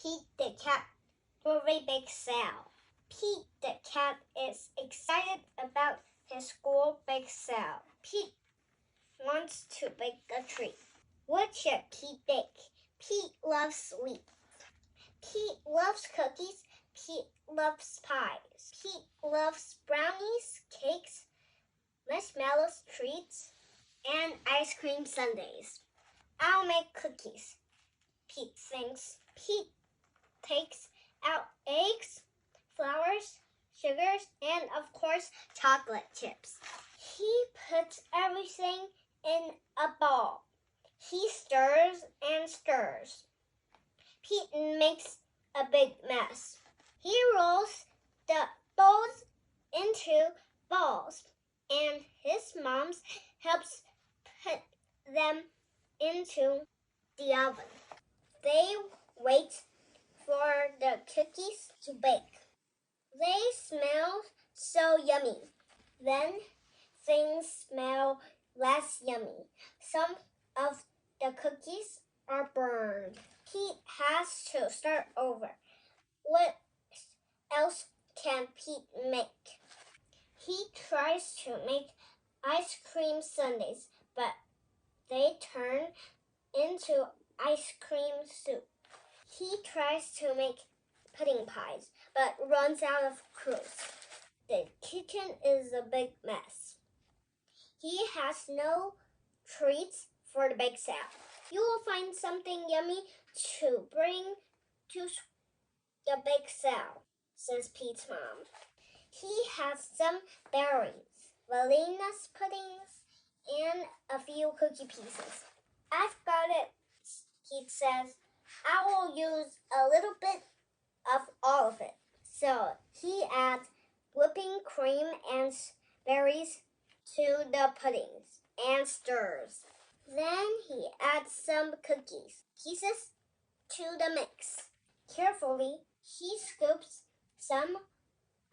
Pete the Cat Groovy Bake Sale. Pete the Cat is excited about his school bake sale. Pete wants to bake a treat. What should Pete bake? Pete loves sweet. Pete loves cookies. Pete loves pies. Pete loves brownies, cakes, marshmallows, treats, and ice cream sundaes. I'll make cookies, Pete thinks. Pete takes out eggs, flours, sugars, and of course, chocolate chips. He puts everything in a bowl. He stirs and stirs. Pete makes a big mess. He rolls the bowls into balls, and his mom helps put them into the oven. They wait for the cookies to bake. They smell so yummy. Then things smell less yummy. Some of the cookies are burned. Pete has to start over. What else can Pete make? He tries to make ice cream sundaes, but they turn into ice cream soup. He tries to make pudding pies, but runs out of crust. The kitchen is a big mess. He has no treats for the bake sale. You will find something yummy to bring to the bake sale, says Pete's mom. He has some berries, vanilla puddings, and a few cookie pieces. I've got it, Pete says. I will use a little bit of all of it. So he adds whipping cream and berries to the puddings and stirs. Then he adds some cookies pieces to the mix. Carefully, he scoops some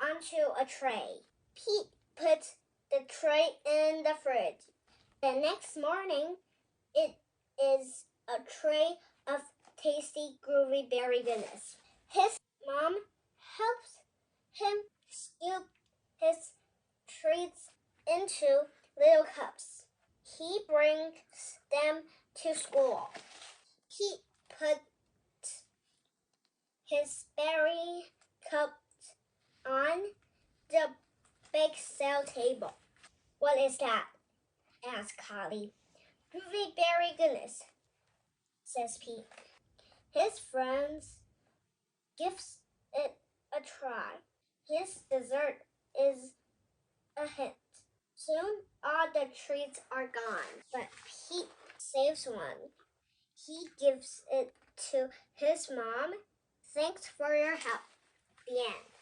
onto a tray. Pete puts the tray in the fridge. The next morning, it is a tray of tasty, groovy berry goodness. His mom helps him scoop his treats into little cups. He brings them to school. Pete puts his berry cups on the bake sale table. What is that? Asked Holly. Groovy berry goodness, says Pete. His friends gives it a try. His dessert is a hit. Soon all the treats are gone, but Pete saves one. He gives it to his mom. Thanks for your help. The end.